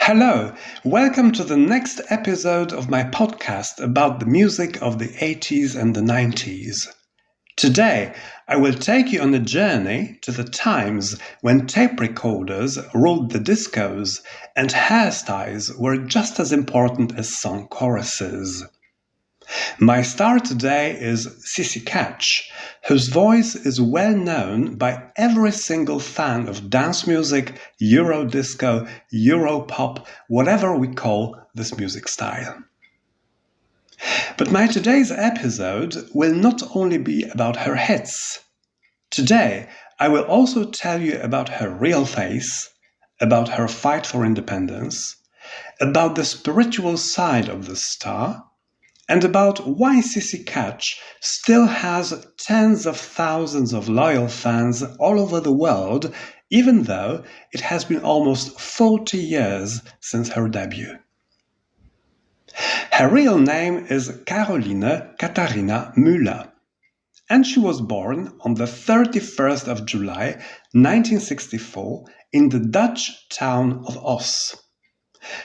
Hello, welcome to the next episode of my podcast about the music of the 80s and the 90s. Today, I will take you on a journey to the times when tape recorders ruled the discos and hairstyles were just as important as song choruses. My star today is C.C.Catch, whose voice is well known by every single fan of dance music, Eurodisco, Europop, whatever we call this music style. But my today's episode will not only be about her hits. Today, I will also tell you about her real face, about her fight for independence, about the spiritual side of the star, and about why C.C.Catch still has tens of thousands of loyal fans all over the world, even though it has been almost 40 years since her debut. Her real name is Caroline Katharina Müller, and she was born on the 31st of July 1964 in the Dutch town of Oss.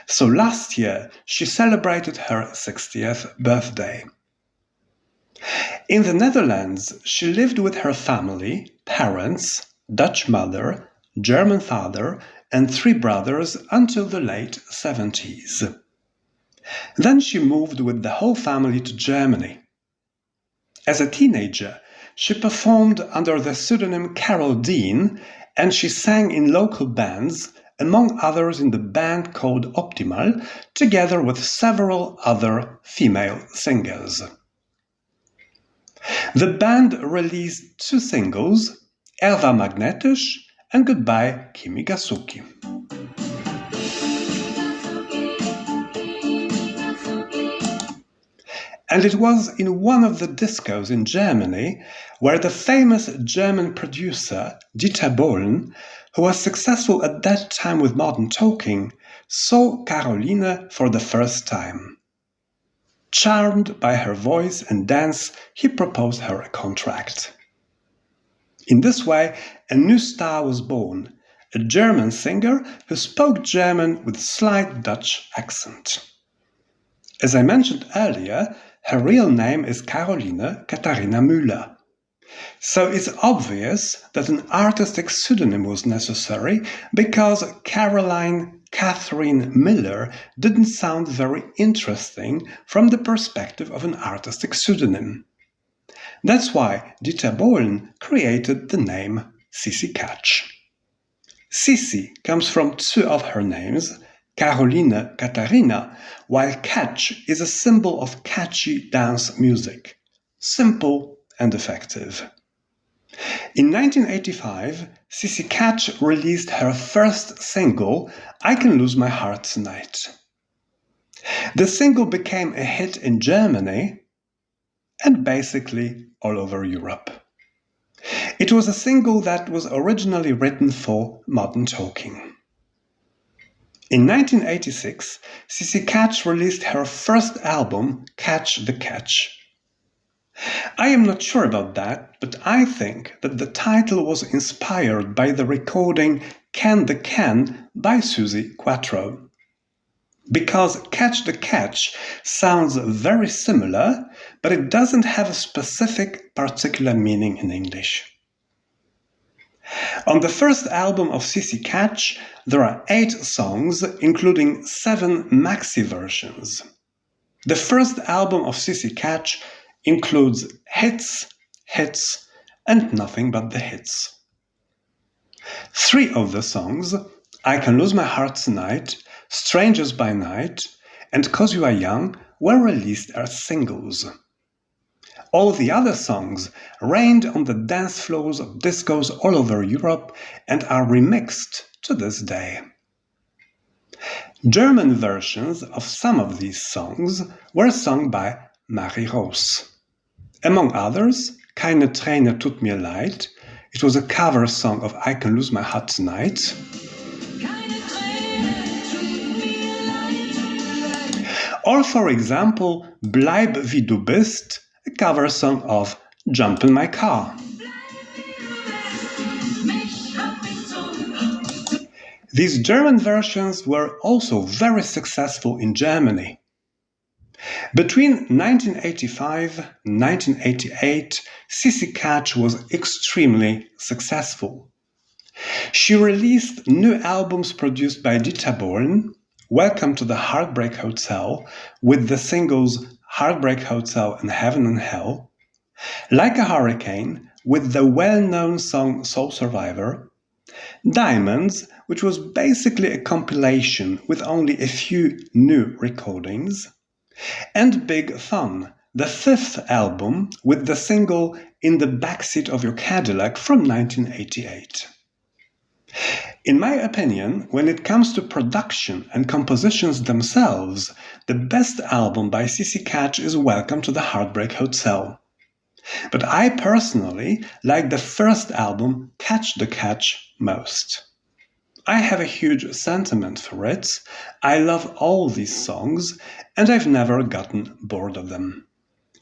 So last year, she celebrated her 60th birthday. In the Netherlands, she lived with her family, parents, Dutch mother, German father, and 3 brothers until the late 70s. Then she moved with the whole family to Germany. As a teenager, she performed under the pseudonym Carol Dean, and she sang in local bands, among others in the band called Optimal, together with several other female singers. The band released 2 singles, War Magnetisch and Goodbye Kimi Suki. And it was in one of the discos in Germany where the famous German producer Dieter Bohlen, who was successful at that time with modern talking, saw Caroline for the first time. Charmed by her voice and dance, he proposed her a contract. In this way, a new star was born, a German singer who spoke German with slight Dutch accent. As I mentioned earlier, her real name is Caroline Katharina Müller. So it's obvious that an artistic pseudonym was necessary because Caroline Catherine Miller didn't sound very interesting from the perspective of an artistic pseudonym. That's why Dieter Bohlen created the name C.C.Catch. CeCe comes from 2 of her names, Caroline Katharina, while catch is a symbol of catchy dance music, simple and effective. In 1985, C.C.Catch released her first single, I Can Lose My Heart Tonight. The single became a hit in Germany and basically all over Europe. It was a single that was originally written for modern talking. In 1986, C.C.Catch released her first album, Catch the Catch. I am not sure about that, but I think that the title was inspired by the recording Can the Can by Suzi Quatro. Because Catch the Catch sounds very similar, but it doesn't have a specific particular meaning in English. On the first album of C.C.Catch, there are 8 songs, including 7 maxi versions. The first album of C.C.Catch includes hits, hits, and nothing but the hits. 3 of the songs, I Can Lose My Heart Tonight, Strangers by Night, and 'Cause You Are Young, were released as singles. All the other songs reigned on the dance floors of discos all over Europe and are remixed to this day. German versions of some of these songs were sung by Roos. Among others, Keine Träne tut mir leid. It was a cover song of I Can Lose My Heart Tonight. Or, for example, Bleib, bist, a cover song of Jump in My Car. These German versions were also very successful in Germany. Between 1985 and 1988, C.C.Catch was extremely successful. She released new albums produced by Dieter Bohlen, Welcome to the Heartbreak Hotel, with the singles Heartbreak Hotel and Heaven and Hell, Like a Hurricane, with the well-known song Soul Survivor, Diamonds, which was basically a compilation with only a few new recordings, and Big Fun, the fifth album with the single In the Backseat of Your Cadillac from 1988. In my opinion, when it comes to production and compositions themselves, the best album by C.C.Catch is Welcome to the Heartbreak Hotel. But I personally like the first album, Catch the Catch, most. I have a huge sentiment for it, I love all these songs, and I've never gotten bored of them.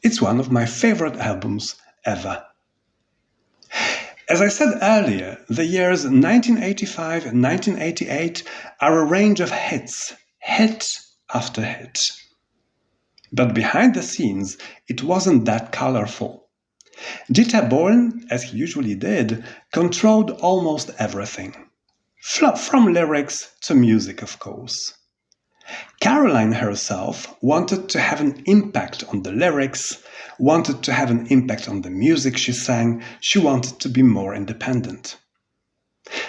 It's one of my favorite albums ever. As I said earlier, the years 1985 and 1988 are a range of hits, hit after hit. But behind the scenes, it wasn't that colorful. Dieter Bohlen, as he usually did, controlled almost everything. From lyrics to music, of course. Caroline herself wanted to have an impact on the lyrics, wanted to have an impact on the music she sang, she wanted to be more independent.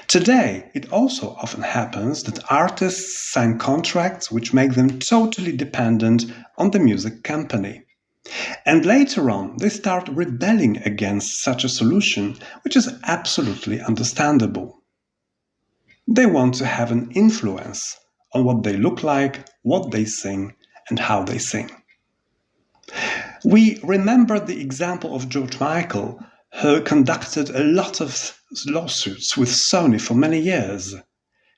Today, it also often happens that artists sign contracts which make them totally dependent on the music company. And later on, they start rebelling against such a solution, which is absolutely understandable. They want to have an influence on what they look like, what they sing, and how they sing. We remember the example of George Michael, who conducted a lot of lawsuits with Sony for many years.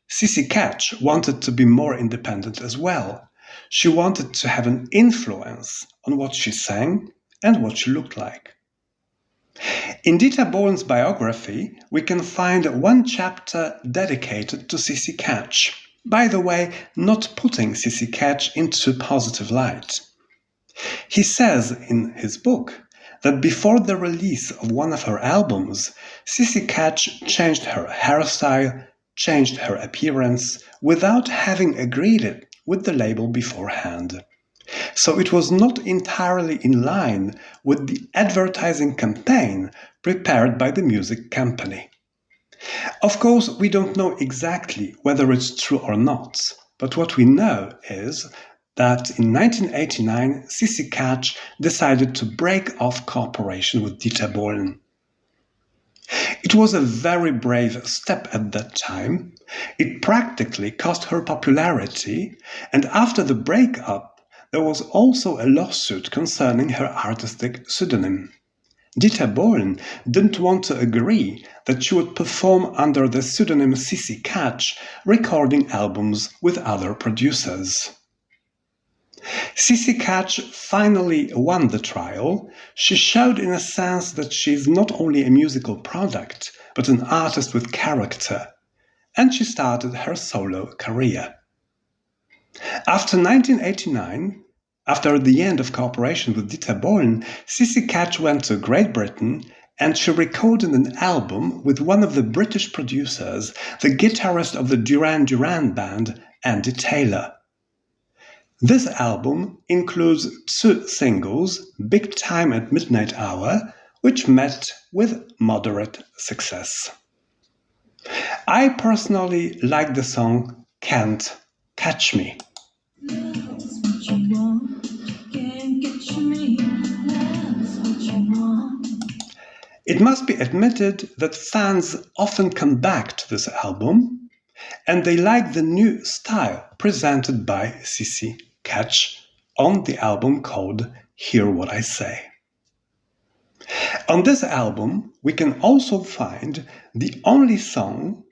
C.C.Catch wanted to be more independent as well. She wanted to have an influence on what she sang and what she looked like. In Dieter Bohlen's biography, we can find one chapter dedicated to C.C.Catch. By the way, not putting C.C.Catch into a positive light. He says in his book that before the release of one of her albums, C.C.Catch changed her hairstyle, changed her appearance, without having agreed it with the label beforehand. So it was not entirely in line with the advertising campaign prepared by the music company. Of course, we don't know exactly whether it's true or not, but what we know is that in 1989, C.C.Catch decided to break off cooperation with Dieter Bohlen. It was a very brave step at that time. It practically cost her popularity, and after the breakup, there was also a lawsuit concerning her artistic pseudonym. Dieter Bohlen didn't want to agree that she would perform under the pseudonym C.C.Catch, recording albums with other producers. C.C.Catch finally won the trial. She showed in a sense that she is not only a musical product, but an artist with character, and she started her solo career. After 1989, after the end of cooperation with Dieter Bohlen, C.C.Catch went to Great Britain and she recorded an album with one of the British producers, the guitarist of the Duran Duran band, Andy Taylor. This album includes 2 singles, Big Time and Midnight Hour, which met with moderate success. I personally like the song Can't Catch Me. It must be admitted that fans often come back to this album, and they like the new style presented by C.C.Catch on the album called Hear What I Say. On this album, we can also find the only song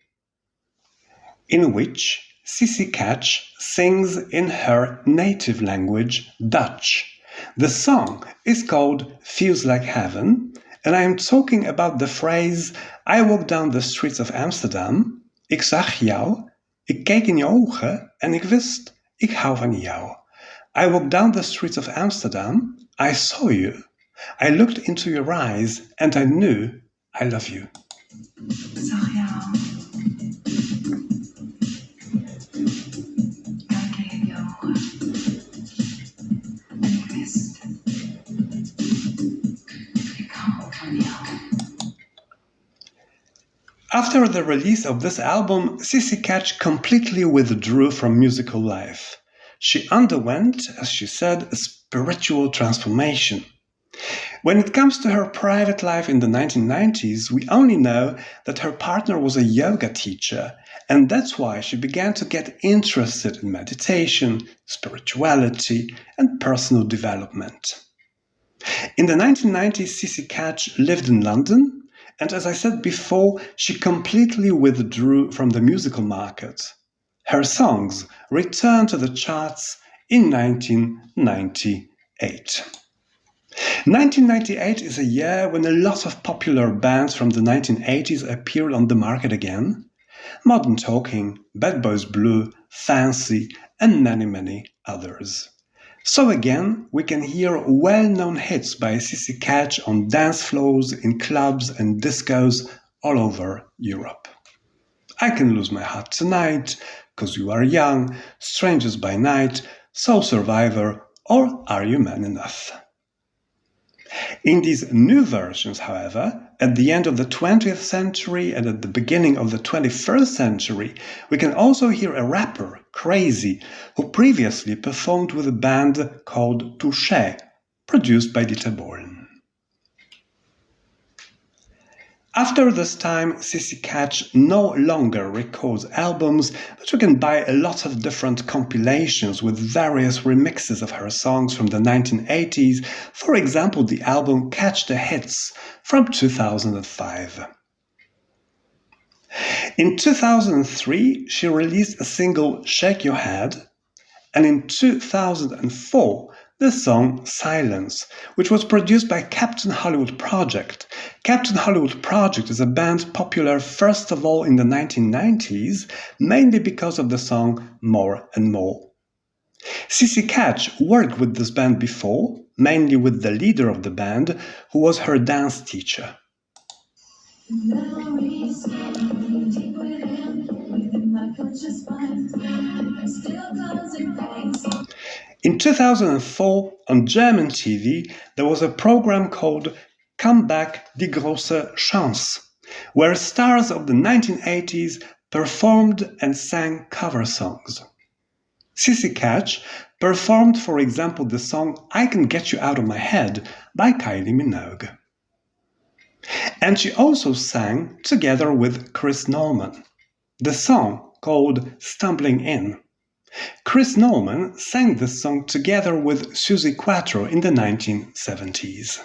in which C.C.Catch sings in her native language, Dutch. The song is called Feels Like Heaven, and I am talking about the phrase I walk down the streets of Amsterdam, ik zag jou, Ik keek in je ogen en ik wist, ik hou van jou. I walked down the streets of Amsterdam, I saw you. I looked into your eyes and I knew I love you. Ik zag jou. Ik keek in je ogen. En ik wist, ik hou van jou. After the release of this album, C.C.Catch completely withdrew from musical life. She underwent, as she said, a spiritual transformation. When it comes to her private life in the 1990s, we only know that her partner was a yoga teacher, and that's why she began to get interested in meditation, spirituality, and personal development. In the 1990s, C.C.Catch lived in London, and as I said before, she completely withdrew from the musical market. Her songs returned to the charts in 1998. 1998 is a year when a lot of popular bands from the 1980s appeared on the market again. Modern Talking, Bad Boys Blue, Fancy, and many others. So again, we can hear well-known hits by C.C.Catch on dance floors, in clubs and discos all over Europe. I Can Lose My Heart Tonight, 'Cause You Are Young, Strangers by Night, Soul Survivor, or Are You Man Enough? In these new versions, however, at the end of the 20th century and at the beginning of the 21st century, we can also hear a rapper, Crazy, who previously performed with a band called Touché, produced by Dieter Bohlen. After this time, C.C.Catch no longer records albums, but you can buy a lot of different compilations with various remixes of her songs from the 1980s, for example the album Catch the Hits from 2005. In 2003, she released a single Shake Your Head, and in 2004, the song Silence, which was produced by Captain Hollywood Project. Captain Hollywood Project is a band popular first of all in the 1990s, mainly because of the song More and More. C.C.Catch worked with this band before, mainly with the leader of the band, who was her dance teacher. In 2004, on German TV, there was a program called Come Back, die große Chance, where stars of the 1980s performed and sang cover songs. C.C.Catch performed, for example, the song I Can Get You Out of My Head by Kylie Minogue. And she also sang together with Chris Norman, the song called Stumbling In. Chris Norman sang this song together with Suzi Quatro in the 1970s.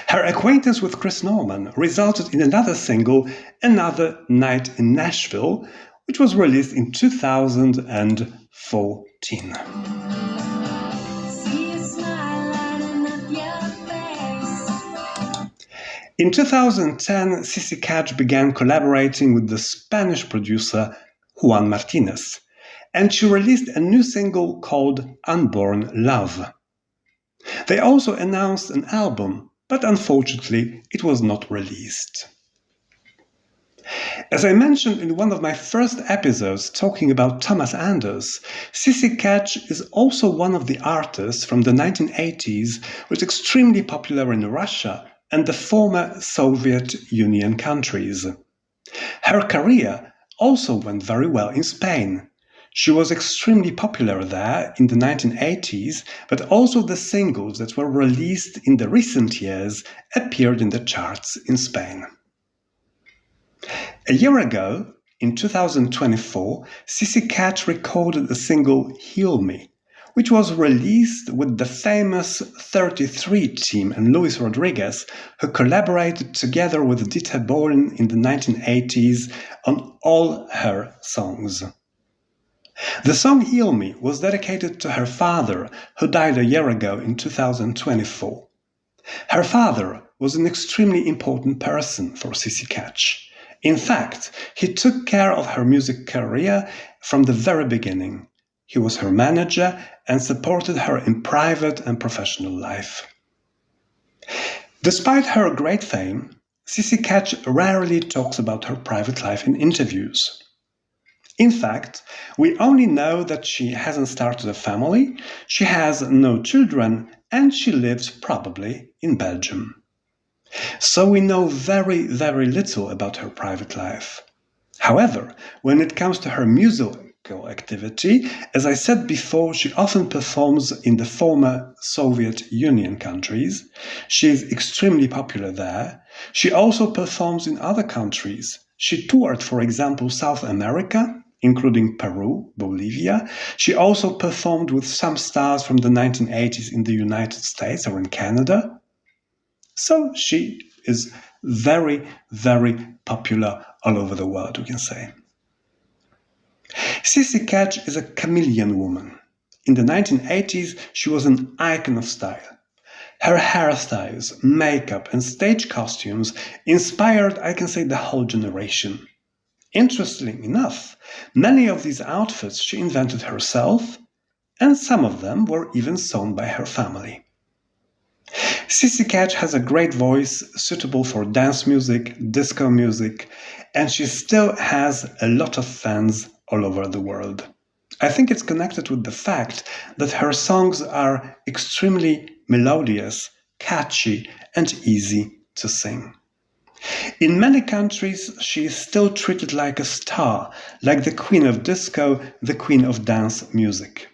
Her acquaintance with Chris Norman resulted in another single, Another Night in Nashville, which was released in 2014. In 2010, C.C.Catch began collaborating with the Spanish producer Juan Martinez, and she released a new single called Unborn Love. They also announced an album, but unfortunately it was not released. As I mentioned in one of my first episodes talking about Thomas Anders, C.C.Catch is also one of the artists from the 1980s who was extremely popular in Russia and the former Soviet Union countries. Her career also went very well in Spain. She was extremely popular there in the 1980s, but also the singles that were released in the recent years appeared in the charts in Spain. A year ago, in 2024, C.C.Catch recorded a single Heal Me, which was released with the famous 33 team and Luis Rodriguez, who collaborated together with Dieter Bohlen in the 1980s on all her songs. The song Heal Me was dedicated to her father, who died a year ago in 2024. Her father was an extremely important person for C.C.Catch. In fact, he took care of her music career from the very beginning. He was her manager and supported her in private and professional life. Despite her great fame, C.C.Catch rarely talks about her private life in interviews. In fact, we only know that she hasn't started a family, she has no children, and she lives probably in Belgium. So we know very, very little about her private life. However, when it comes to her musical activity, as I said before, she often performs in the former Soviet Union countries. She is extremely popular there. She also performs in other countries. She toured, for example, South America, including Peru, Bolivia. She also performed with some stars from the 1980s in the United States or in Canada. So she is very, very popular all over the world, we can say. C.C.Catch is a chameleon woman. In the 1980s, she was an icon of style. Her hairstyles, makeup, and stage costumes inspired, I can say, the whole generation. Interestingly enough, many of these outfits she invented herself, and some of them were even sewn by her family. C.C.Catch has a great voice suitable for dance music, disco music, and she still has a lot of fans all over the world. I think it's connected with the fact that her songs are extremely melodious, catchy, and easy to sing. In many countries, she is still treated like a star, like the queen of disco, the queen of dance music.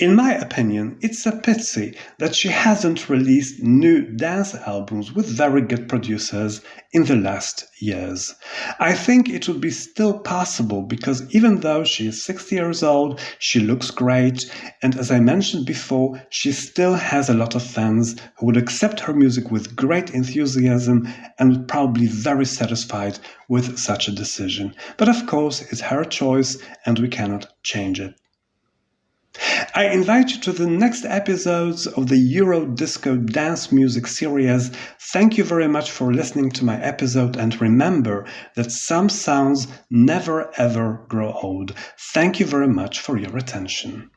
In my opinion, it's a pity that she hasn't released new dance albums with very good producers in the last years. I think it would be still possible because even though she is 60 years old, she looks great, and as I mentioned before, she still has a lot of fans who would accept her music with great enthusiasm and would probably be very satisfied with such a decision. But of course, it's her choice and we cannot change it. I invite you to the next episodes of the Euro Disco Dance Music series. Thank you very much for listening to my episode, and remember that some sounds never ever grow old. Thank you very much for your attention.